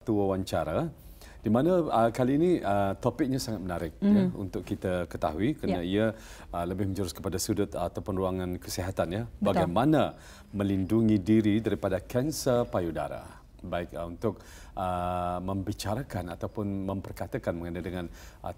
satu wawancara di mana kali ini topiknya sangat menarik ya, untuk kita ketahui kerana ia lebih menjurus kepada sudut ataupun ruangan kesihatan ya. Bagaimana melindungi diri daripada kanser payudara. Baik untuk membicarakan ataupun memperkatakan mengenai dengan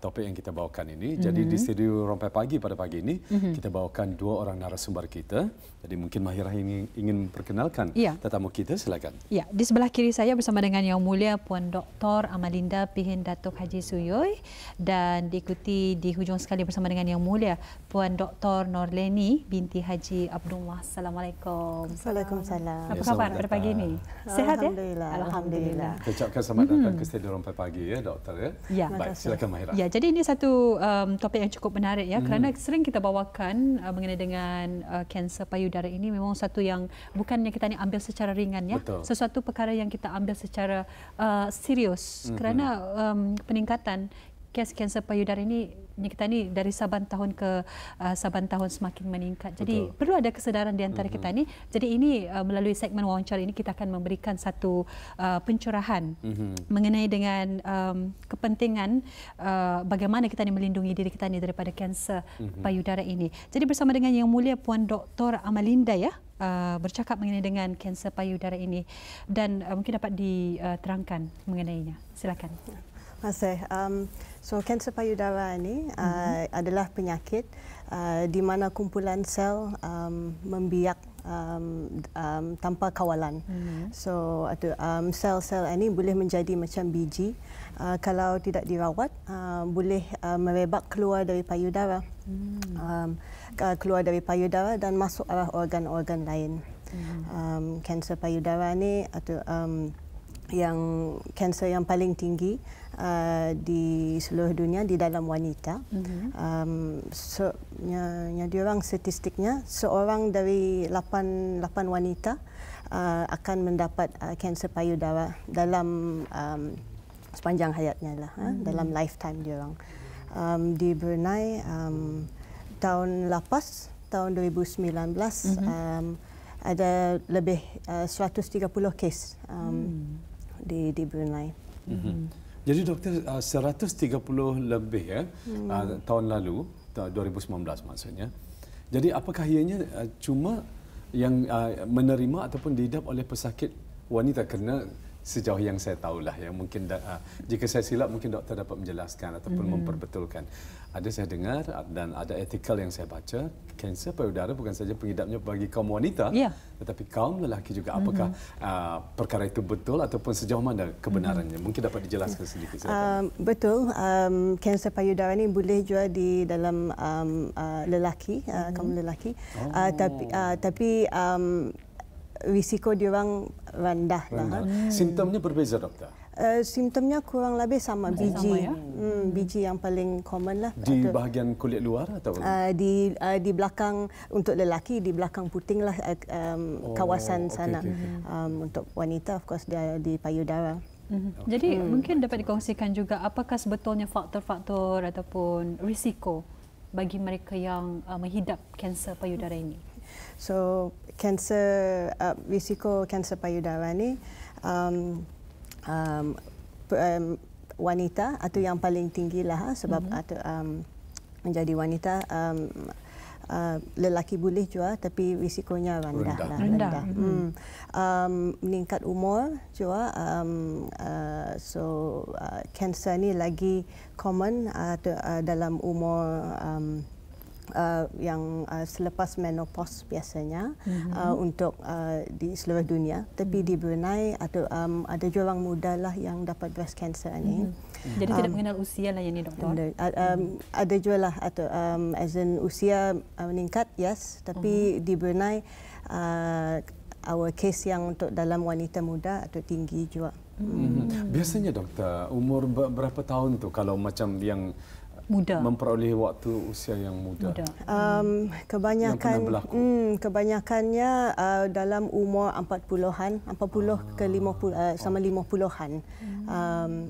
topik yang kita bawakan ini. Jadi di studio Rompai Pagi pada pagi ini kita bawakan dua orang narasumber kita. Jadi mungkin Mahirah ingin perkenalkan tetamu kita, silakan. Ya, di sebelah kiri saya bersama dengan Yang Mulia Puan Dr. Amalinda Pihin Datuk Haji Suyoy, dan diikuti di hujung sekali bersama dengan Yang Mulia Puan Dr. Norleni binti Haji Abdullah. Assalamualaikum. Waalaikumsalam. Apa khabar pada pagi ini? Sehat ya? Alhamdulillah. Kita ucapkan selamat datang ke studio Rompai Pagi ya, doktor ya. Ya. Baik, silakan Mahirah. Ya, jadi ini satu topik yang cukup menarik ya, kerana sering kita bawakan mengenai dengan kanser payudara ini memang satu yang bukannya kita ni ambil secara ringan ya. Betul. Sesuatu perkara yang kita ambil secara serius kerana peningkatan kes kanser payudara ini kita ni dari saban tahun ke saban tahun semakin meningkat. Jadi perlu ada kesedaran di antara kita ni. Jadi ini melalui segmen wawancara ini kita akan memberikan satu pencerahan mengenai dengan kepentingan bagaimana kita ni melindungi diri kita ni daripada kanser payudara ini. Jadi bersama dengan Yang Mulia Puan Dr. Amalinda ya, bercakap mengenai dengan kanser payudara ini, dan mungkin dapat diterangkan mengenainya. Silakan. Terima kasih. So kanser payudara ini adalah penyakit di mana kumpulan sel membiak tanpa kawalan. So sel-sel ini boleh menjadi macam biji. Kalau tidak dirawat, boleh merebak keluar dari payudara, dan masuk arah organ-organ lain. Kanser payudara ini atau yang kanser yang paling tinggi di seluruh dunia di dalam wanita. Diorang statistiknya seorang dari 8 wanita akan mendapat kanser payudara dalam sepanjang hayatnya lah, dalam lifetime diorang. Di Brunei tahun lepas, tahun 2019 ada lebih 130 kes di Brunei. Jadi doktor, 130 lebih ya tahun lalu, 2019 maksudnya. Jadi apakah ianya cuma yang menerima ataupun diidap oleh pesakit wanita? Kerana sejauh yang saya tahulah ya, mungkin jika saya silap mungkin doktor dapat menjelaskan ataupun memperbetulkan. Ada saya dengar dan ada artikel yang saya baca, kanser payudara bukan saja pengidapnya bagi kaum wanita, tetapi kaum lelaki juga. Apakah perkara itu betul ataupun sejauh mana kebenarannya? Mungkin dapat dijelaskan sedikit. Betul, kanser payudara ini boleh juga di dalam lelaki, kaum lelaki. Tapi risiko diorang rendah. Simptomnya berbeza doktor? Simptomnya kurang lebih sama, biji. Ya? Biji yang paling common lah. Di bahagian kulit luar atau? Di belakang, untuk lelaki di belakang puting lah, kawasan sana. Untuk wanita of course di payudara. Jadi mungkin dapat dikongsikan juga apakah sebetulnya faktor-faktor ataupun risiko bagi mereka yang menghidap kanser payudara ini? So risiko kanser payudara ni wanita atau yang paling tinggi lah, sebab menjadi wanita. Lelaki boleh juga tapi risikonya rendah. Meningkat umur juga, so kanser ni lagi common dalam umur yang selepas menopause biasanya, untuk di seluruh dunia. Tapi di Brunei ada juga orang muda lah yang dapat breast cancer ni. Jadi tidak mengenal usia lah ini doktor? Ada juga lah, atau as in usia meningkat, yes. Tapi di Brunei our case yang untuk dalam wanita muda atau tinggi juga. Biasanya doktor, umur berapa tahun tu kalau macam yang memperoleh waktu usia yang muda. Kebanyakannya dalam umur 40-an, 40 ke 50 sama 50-an.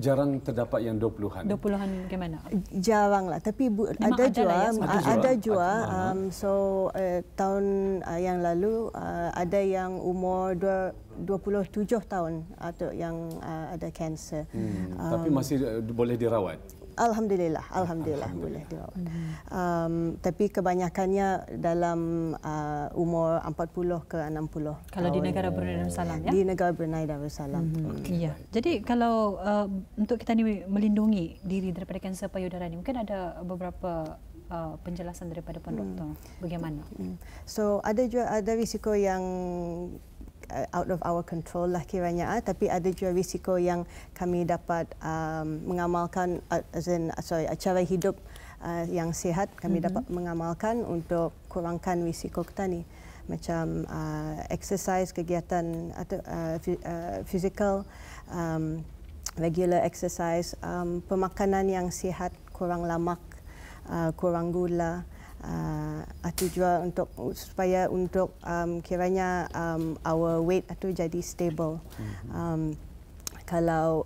Jarang terdapat yang 20-an. 20-an bagaimana? Jaranglah, tapi ada juga. So tahun yang lalu ada yang umur 27 tahun atau yang ada kanser. Tapi masih boleh dirawat. Alhamdulillah boleh dirawat. Tapi kebanyakannya dalam umur 40 ke 60. Kalau di negara Brunei Darussalam ya? Di negara Brunei Darussalam. Ya. Jadi kalau untuk kita ni melindungi diri daripada kanser payudara ni, mungkin ada beberapa penjelasan daripada Puan Doktor. Bagaimana? So ada risiko yang out of our control lah kiranya, tapi ada juga risiko yang kami dapat mengamalkan cara hidup yang sihat kami dapat mengamalkan untuk kurangkan risiko kita ni, macam exercise, kegiatan atau physical, regular exercise, pemakanan yang sihat, kurang lemak, kurang gula. Itu juga supaya kiranya our weight itu jadi stable. Kalau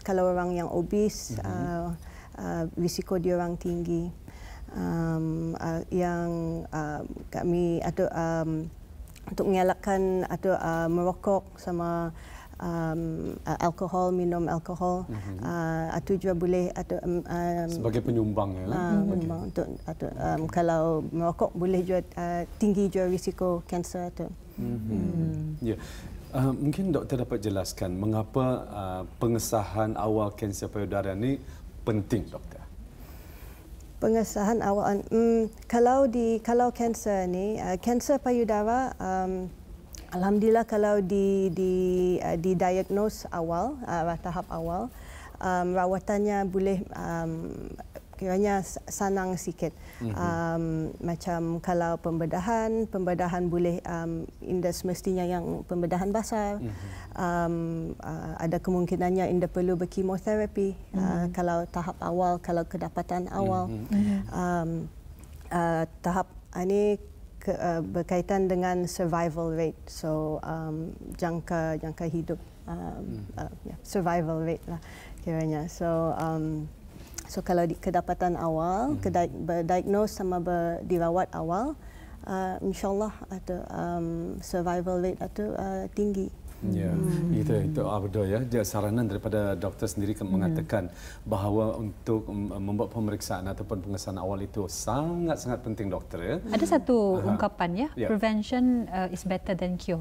kalau orang yang obese, risiko dia orang tinggi. Yang kami atau untuk mengelakkan atau merokok sama alkohol, minum alkohol, itu juga boleh sebagai penyumbang ya. Untuk kalau merokok boleh juga tinggi juga risiko kanser itu. Ya. Mungkin doktor dapat jelaskan mengapa pengesahan awal kanser payudara ini penting, doktor? Pengesahan awal kalau kanser ni, kanser payudara, alhamdulillah kalau didiagnose awal, tahap awal, rawatannya boleh kiranya senang sikit. Macam kalau pembedahan boleh semestinya yang pembedahan besar. Ada kemungkinannya Indah perlu berkemoterapi kalau tahap awal, kalau kedapatan awal. Tahap ini berkaitan dengan survival rate, so jangka hidup, survival rate lah kiranya. So kalau kedapatan awal, berdiagnose sama dirawat awal, insyaAllah atau survival rate itu tinggi. Ya, itu Abdul ya. Dia saranan daripada doktor sendiri mengatakan bahawa untuk membuat pemeriksaan ataupun pengesahan awal itu sangat-sangat penting, doktor ya. Ada satu ungkapan ya, prevention is better than cure.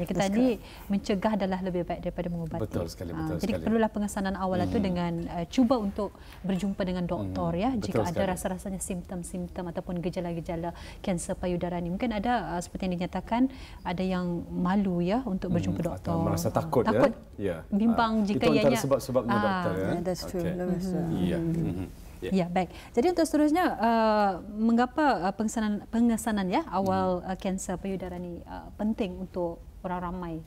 Kita ni mencegah adalah lebih baik daripada mengubati. Betul sekali, jadi perlulah pengesahan awal itu dengan cuba untuk berjumpa dengan doktor ya jika ada rasa-rasanya simptom-simptom ataupun gejala-gejala kanser payudara ni. Mungkin ada seperti yang dinyatakan, ada yang malu ya untuk berjumpa doktor. Atau merasa takut ya. Bimbang jika itu ianya sebab-sebabnya doktor ya. That's true. Ya, baik. Jadi untuk seterusnya, mengapa pengesanan ya awal kanser payudara ni penting untuk orang ramai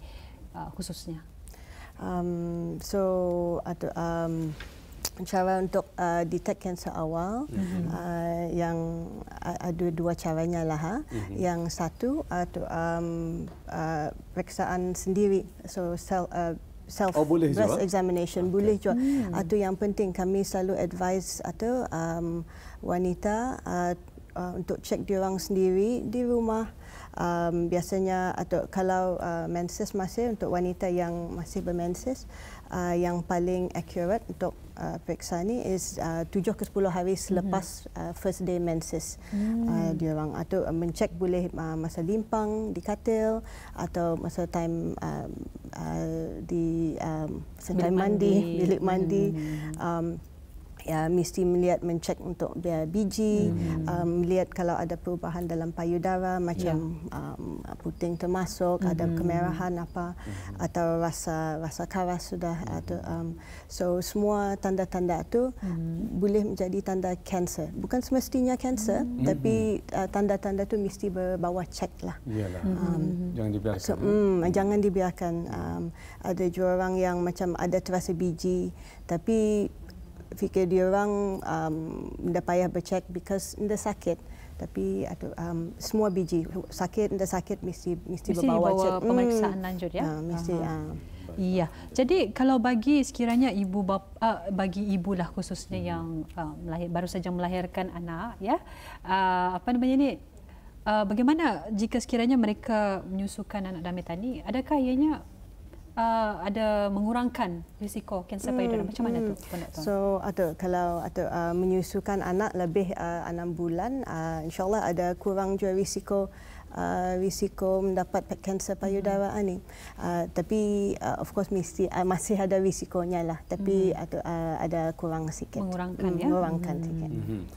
khususnya? Cara untuk detect kanser awal, yang ada dua caranya lah. Yang satu periksaan sendiri, so self breast examination boleh juga. Itu yang penting, kami selalu advise atau wanita untuk cek diorang sendiri di rumah. Biasanya atau kalau menses masih untuk wanita yang masih bermenses, yang paling accurate untuk periksa ni is 7 ke 10 hari selepas first day menses diorang, atau mencek boleh masa limpang di katil atau masa time bilik mandi. Ya, mesti mencek untuk biji, melihat kalau ada perubahan dalam payudara, macam puting termasuk, ada kemerahan apa, atau rasa karas sudah. So semua tanda-tanda itu boleh menjadi tanda kanser. Bukan semestinya kanser, tapi tanda-tanda itu mesti berbawa cek lah. Iyalah. Jangan dibiarkan. Jangan dibiarkan. Ada juga orang yang macam ada terasa biji, tapi fikir dia orang dah payah bercek because dia sakit. Tapi semua biji sakit, dah sakit mesti bawa pemeriksaan lanjut ya. Mesti. Iya. Jadi kalau bagi sekiranya ibu bapa, bagi ibu lah khususnya yang baru saja melahirkan anak ya, apa namanya ni? Bagaimana jika sekiranya mereka menyusukan anak dalam metani, adakah ianya ada mengurangkan risiko kanser payudara? Macam mana tu, Puan Doktor? So kalau menyusukan anak lebih 6 bulan, insyaAllah ada kurang juga risiko mendapat kanser payudara ni. Tapi of course masih ada risikonya lah. Tapi ada kurang sikit. Mengurangkan ya. Mengurangkan sikit.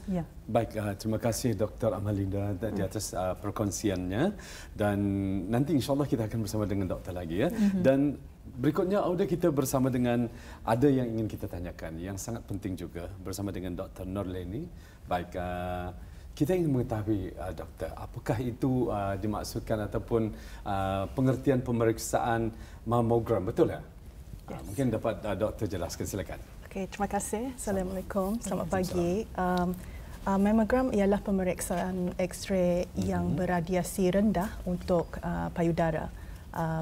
Ya. Baik, terima kasih Dr. Amalinda di atas perkongsiannya, dan nanti insyaAllah kita akan bersama dengan doktor lagi ya. Dan berikutnya Auda, kita bersama dengan ada yang ingin kita tanyakan yang sangat penting juga bersama dengan Dr. Nurleni. Baik, kita ingin mengetahui doktor, apakah itu dimaksudkan ataupun pengertian pemeriksaan mamogram, betul ya? Yes. Mungkin dapat doktor jelaskan, silakan. Okey, terima kasih. Assalamualaikum. Selamat pagi. Mammogram ialah pemeriksaan X-ray yang beradiasi rendah untuk payudara.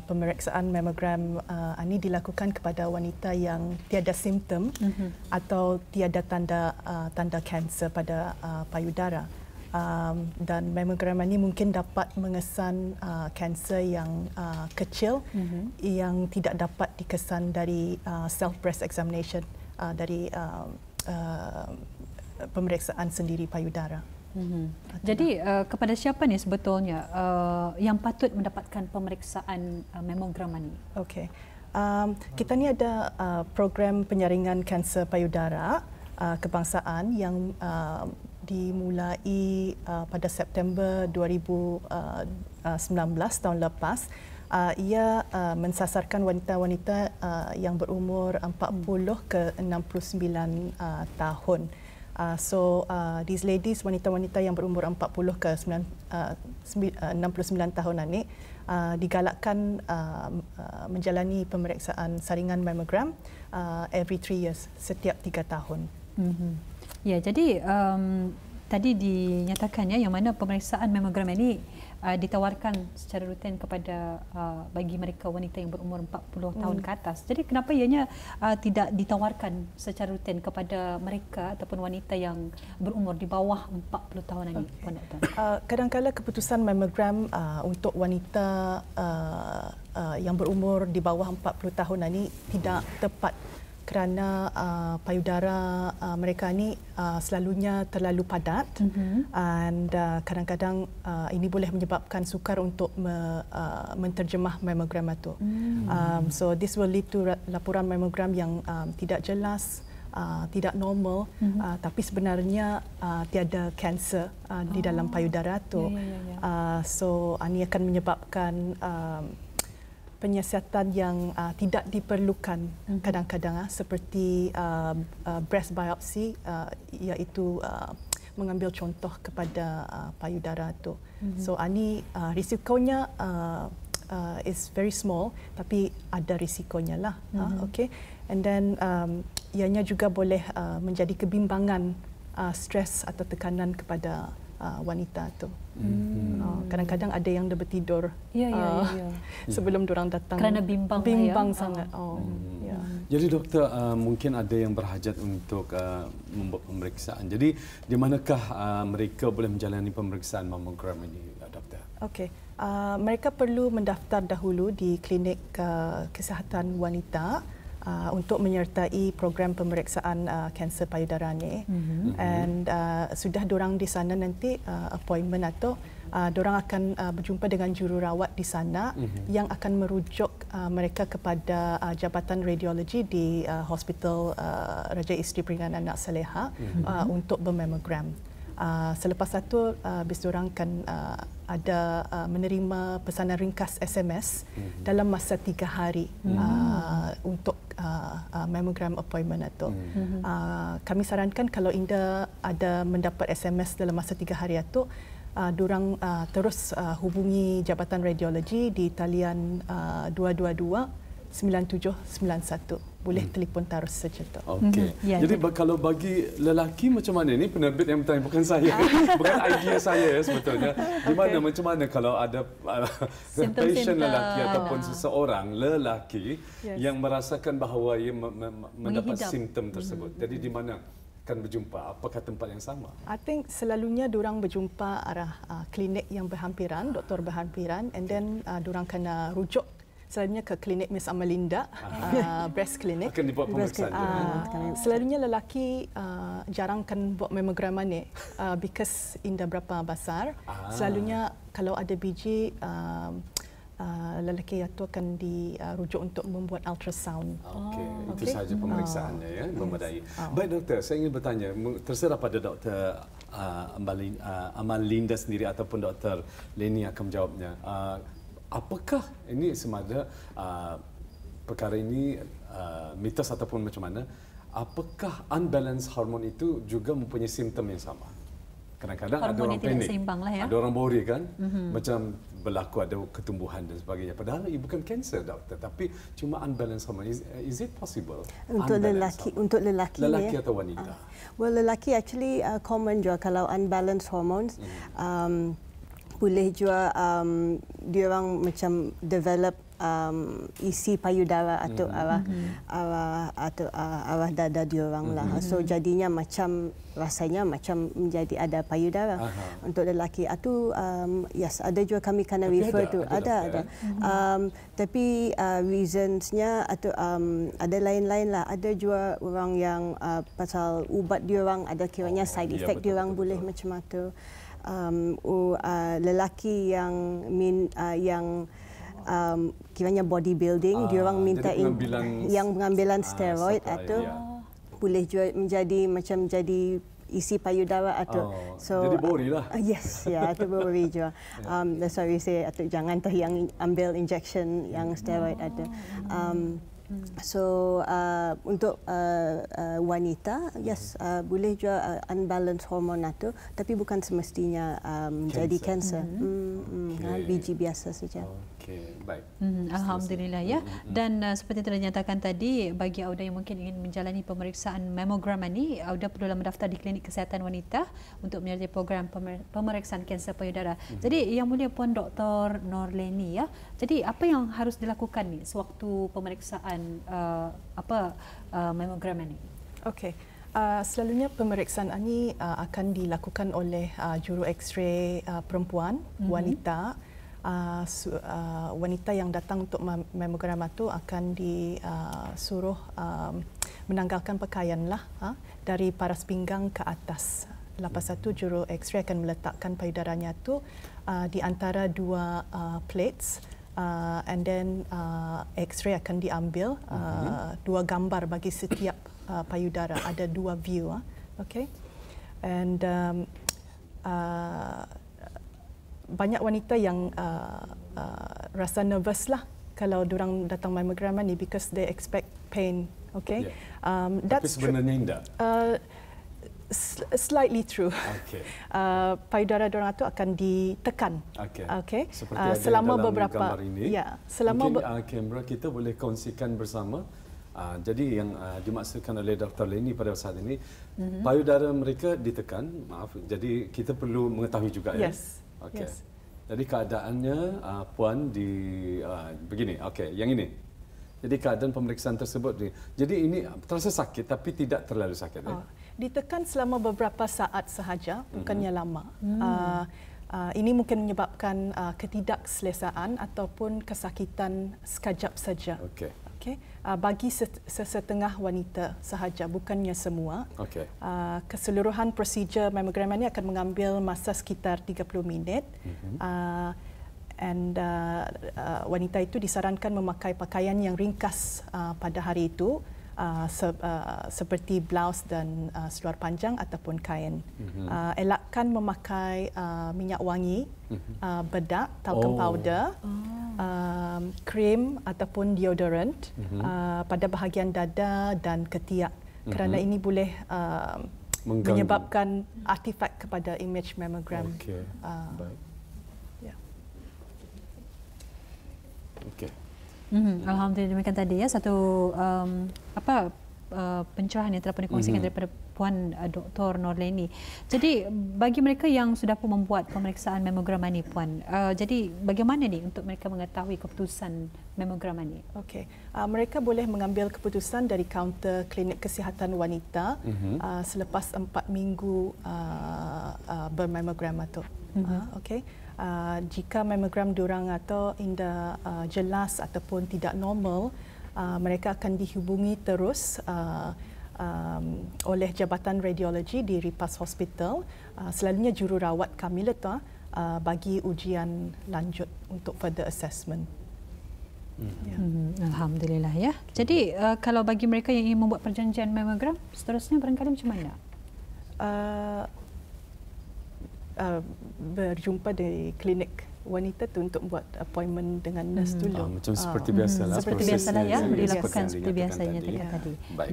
Pemeriksaan mammogram ini dilakukan kepada wanita yang tiada simptom atau tiada tanda kanser pada payudara. Dan mammogram ini mungkin dapat mengesan kanser yang kecil yang tidak dapat dikesan dari self breast examination, dari pemeriksaan sendiri payudara. Jadi kepada siapa ni sebetulnya yang patut mendapatkan pemeriksaan mamogram ini? Okey. Kita ni ada program penyaringan kanser payudara kebangsaan yang dimulai pada September 2019 tahun lepas. Ia mensasarkan wanita-wanita yang berumur 40 ke 69 tahun. So these ladies, wanita-wanita yang berumur 40 ke 69 tahun ini digalakkan menjalani pemeriksaan saringan mammogram every 3 years, setiap 3 tahun. Ya, jadi tadi dinyatakannya yang mana pemeriksaan mammogram ini ditawarkan secara rutin kepada bagi mereka wanita yang berumur 40 tahun ke atas. Jadi kenapa ianya tidak ditawarkan secara rutin kepada mereka ataupun wanita yang berumur di bawah 40 tahun ini, Puan Doktor? Kadang-kadang keputusan mammogram untuk wanita yang berumur di bawah 40 tahun ini tidak tepat kerana payudara mereka ni selalunya terlalu padat dan kadang-kadang ini boleh menyebabkan sukar untuk menterjemah mammogram itu. So this will lead to laporan mammogram yang tidak jelas, tidak normal, tapi sebenarnya tiada kanser di dalam payudara itu. So ini akan menyebabkan penyiasatan yang tidak diperlukan kadang-kadang seperti breast biopsy, iaitu mengambil contoh kepada payudara itu. So ini risikonya is very small, tapi ada risikonya lah. Okay. And then ianya juga boleh menjadi kebimbangan, stres atau tekanan kepada wanita itu. Kadang-kadang ada yang dah bertidur sebelum diorang datang kerana bimbang sangat. Jadi doktor, mungkin ada yang berhajat untuk membuat pemeriksaan. Jadi di manakah mereka boleh menjalani pemeriksaan mamogram ini, doktor? Okey. Mereka perlu mendaftar dahulu di klinik kesihatan wanita untuk menyertai program pemeriksaan kanser payudara ni. And sudah diorang di sana nanti appointment atau diorang akan berjumpa dengan jururawat di sana yang akan merujuk mereka kepada Jabatan Radiologi di Hospital Raja Isteri Peringatan Anak Saleha untuk bermamogram. Selepas itu, diorang akan ada menerima pesanan ringkas SMS dalam masa 3 hari untuk mammogram appointment itu. Kami sarankan kalau Inda ada mendapat SMS dalam masa 3 hari itu, diorang terus hubungi Jabatan Radiologi di talian 222 9791. Boleh telefon terus saja tu. Okey. Ya, Jadi kalau bagi lelaki macam mana ni, penerbit yang bertanya, bukan saya, bukan idea saya sebetulnya. Di mana macam mana kalau ada patient lelaki ataupun seseorang lelaki yang merasakan bahawa ia mendapat simptom tersebut. Jadi di mana akan berjumpa? Apakah tempat yang sama? I think selalunya diorang berjumpa arah klinik yang berhampiran, doktor berhampiran, and then diorang kena rujuk selalunya ke klinik Miss Amalinda, breast clinic. Akan dibuat pemeriksaan. Selalunya lelaki jarang kan buat mammogram ni because indah berapa besar. Selalunya kalau ada biji lelaki itu akan dirujuk untuk membuat ultrasound. Okey, itu sahaja pemeriksaannya ya, memadai. Baik doktor, saya ingin bertanya, terserah pada Dr. Amalinda sendiri ataupun Dr. Leni akan menjawabnya. Apakah ini semada perkara ini mitos ataupun macam mana? Apakah unbalanced hormon itu juga mempunyai simptom yang sama? Kadang-kadang ada orang panik, ada orang worry kan, macam berlaku ada ketumbuhan dan sebagainya. Padahal ia bukan kanser doktor, tapi cuma unbalanced hormon. Is it possible? Untuk lelaki atau wanita? Well, lelaki actually common juga kalau unbalanced hormones. Boleh juga dia orang macam develop isi payudara atau arah dada dia orang lah. So jadinya macam rasanya macam menjadi ada payudara. Untuk lelaki itu yes, ada juga kami kena refer tu ada. Tapi reasonsnya atau ada lain-lain lah. Ada juga orang yang pasal ubat dia orang ada kiranya side effect dia orang boleh macam itu. Lelaki yang kiranya bodybuilding, dia orang minta yang pengambilan steroid atau boleh juga menjadi macam jadi isi payudara atau jadi bori lah. Yes, ya, itu bori juga. That's why we say atau jangan tu yang ambil injection yang steroid atau so untuk wanita, yes, boleh juga unbalanced hormon itu, tapi bukan semestinya jadi kanser. Biji biasa saja. Okey, baik. Alhamdulillah ya. Dan seperti telah dinyatakan tadi, bagi Auda yang mungkin ingin menjalani pemeriksaan mammogram ini, Auda perlu mendaftar di Klinik Kesihatan Wanita untuk menyertai program pemeriksaan kanser payudara. Jadi yang mulia Puan Dr. Norleni ya. Jadi apa yang harus dilakukan ni sewaktu pemeriksaan mammogram ini? Okey. Selalunya pemeriksaan ini akan dilakukan oleh juru X-ray perempuan, wanita. Wanita yang datang untuk mammogram itu akan disuruh menanggalkan pakaian lah dari paras pinggang ke atas. Lepas itu juru X-ray akan meletakkan payudaranya itu di antara dua plates. And then X-ray akan diambil dua gambar bagi setiap payudara, ada dua view, okay. And banyak wanita yang rasa nervous lah kalau diorang datang mammogram ni because they expect pain, okay. Tapi sebenarnya tidak. Slightly true. Okay. Payudara diorang itu akan ditekan. Okay. Seperti ada selama dalam beberapa gambar ini. Ya, selama mungkin kamera kita boleh kongsikan bersama. Jadi yang dimaksudkan oleh Dr. Leni pada saat ini, payudara mereka ditekan. Maaf. Jadi kita perlu mengetahui juga ya. Okay. Yes. Jadi keadaannya puan di begini. Okey, yang ini. Jadi keadaan pemeriksaan tersebut ni. Jadi ini terasa sakit tapi tidak terlalu sakit. Ditekan selama beberapa saat sahaja, bukannya lama. Ini mungkin menyebabkan ketidakselesaan ataupun kesakitan sekejap saja. Okey. Bagi sesetengah wanita sahaja, bukannya semua. Keseluruhan prosedur mammogram ini akan mengambil masa sekitar 30 minit. And wanita itu disarankan memakai pakaian yang ringkas pada hari itu, seperti blouse dan seluar panjang ataupun kain. Elakkan memakai minyak wangi, bedak, talcum powder, krim ataupun deodorant pada bahagian dada dan ketiak, kerana ini boleh menyebabkan artifak kepada image mammogram. Baik. Okey. Alhamdulillah, demikian tadi ya satu pencerahan yang telah pun dikongsikan daripada Puan Dr. Norleni. Jadi bagi mereka yang sudah pun membuat pemeriksaan mamogram ini, Puan, jadi bagaimana ni untuk mereka mengetahui keputusan mamogram ini? Okey, mereka boleh mengambil keputusan dari kaunter klinik kesihatan wanita selepas 4 minggu bermamogram atau okey. Jika mamogram diorang atau indah jelas ataupun tidak normal, mereka akan dihubungi terus oleh Jabatan Radiologi di Ripas Hospital, selalunya jururawat Kamilata, bagi ujian lanjut untuk further assessment. Alhamdulillah ya. Jadi kalau bagi mereka yang ingin membuat perjanjian mamogram, seterusnya barangkali macam mana? Berjumpa di klinik wanita tu untuk buat appointment dengan nurse dulu. Macam seperti biasalah. Seperti biasalah ya, dilakukan seperti biasa yang tadi. Baik.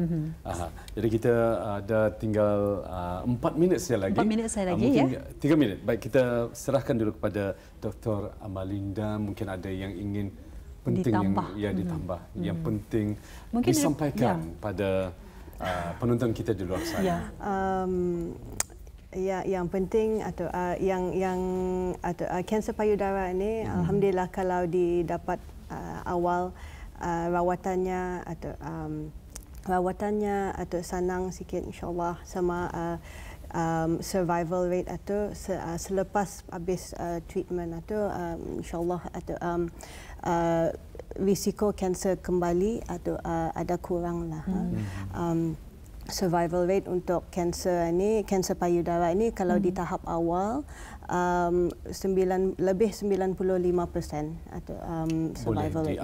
Jadi kita ada tinggal 4 minit saja lagi. 4 minit saya lagi ya. 3 minit. Baik, kita serahkan dulu kepada Dr. Amalinda. Mungkin ada yang ingin penting ditambah. yang ditambah, yang penting mungkin disampaikan pada penonton kita di luar sana. Yang penting atau kanser payudara ini alhamdulillah kalau didapat awal rawatannya atau senang sikit insyaallah sama survival rate atau selepas habis treatment atau insyaallah atau risiko kanser kembali atau ada kuranglah. Survival rate untuk kanser payudara ini kalau di tahap awal lebih 95% atau survival rate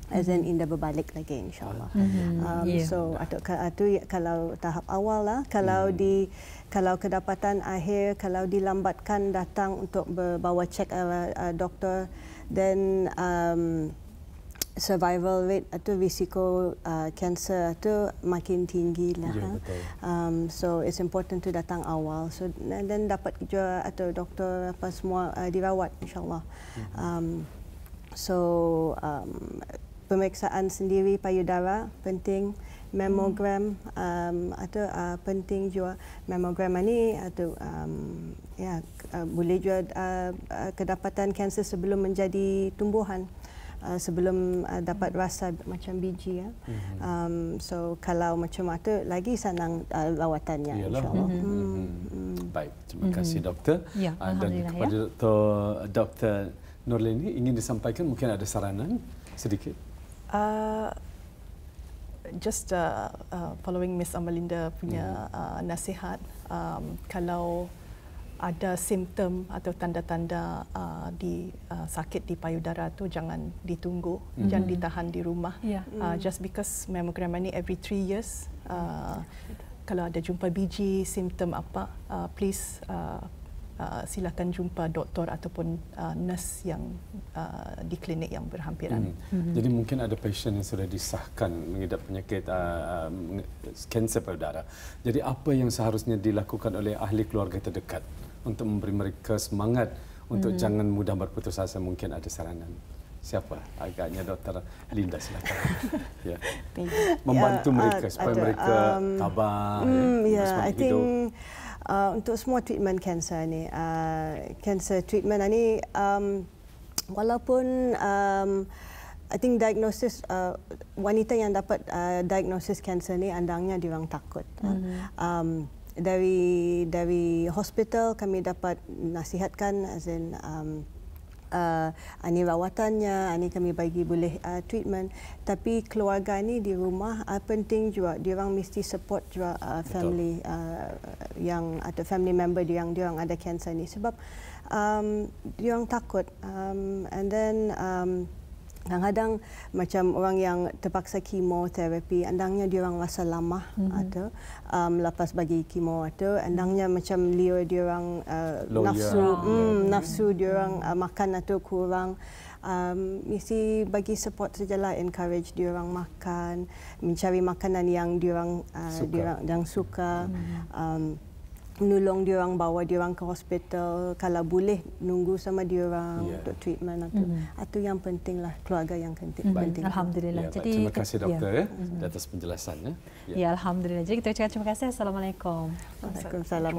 as in indah berbalik lagi insyaallah. So atau kalau tahap awal lah, kalau kedapatan akhir, kalau dilambatkan datang untuk bawa cek doktor, then survival rate atau risiko kanser itu makin tinggi lah. So it's important to datang awal. So dan dapat juga atau doktor apa semua dirawat insyaallah. Pemeriksaan sendiri payudara penting, mamogram atau penting juga. Mamogram ini atau boleh juga kedapatan kanser sebelum menjadi tumbuhan. Sebelum dapat rasa macam biji ya. So kalau macam itu lagi senang rawatannya insyaallah. Baik, terima kasih doktor. Dan kepada Dr. Norleni ingin disampaikan mungkin ada saranan sedikit. Just following Miss Amalinda punya nasihat, kalau ada simptom atau tanda-tanda di sakit di payudara tu jangan ditunggu, jangan ditahan di rumah. Just because mammogram ni every 3 years, kalau ada jumpa biji, simptom apa, please silakan jumpa doktor ataupun nurse yang di klinik yang berhampiran. Jadi mungkin ada pasien yang sudah disahkan mengidap penyakit kanser payudara. Jadi apa yang seharusnya dilakukan oleh ahli keluarga terdekat untuk memberi mereka semangat untuk jangan mudah berputus asa? Mungkin ada saranan. Siapa? Agaknya Dr. Linda, silakan. Membantu mereka supaya mereka tabah. I think untuk semua treatment kanser ni, kanser treatment ni walaupun I think diagnosis wanita yang dapat diagnosis kanser ni andangnya diorang takut. Dari hospital kami dapat nasihatkan as in ini rawatannya, ini kami bagi boleh treatment, tapi keluarga ni di rumah penting juga diorang mesti support juga family yang atau family member yang diorang ada kanser ni sebab diorang takut and then kadang-kadang macam orang yang terpaksa kemoterapi, andangnya diorang rasa lemah atau lepas bagi kemo atau andangnya macam liur diorang nafsu diorang makan atau kurang. Mesti bagi support sajalah, encourage diorang makan, mencari makanan yang diorang suka. menolong diorang, bawa diorang ke hospital, kalau boleh nunggu sama diorang untuk treatment itu yang penting lah, keluarga yang penting. Alhamdulillah. Jadi terima kasih doktor atas penjelasannya. Ya, alhamdulillah. Jadi kita ucapkan terima kasih. Assalamualaikum. Waalaikumsalam.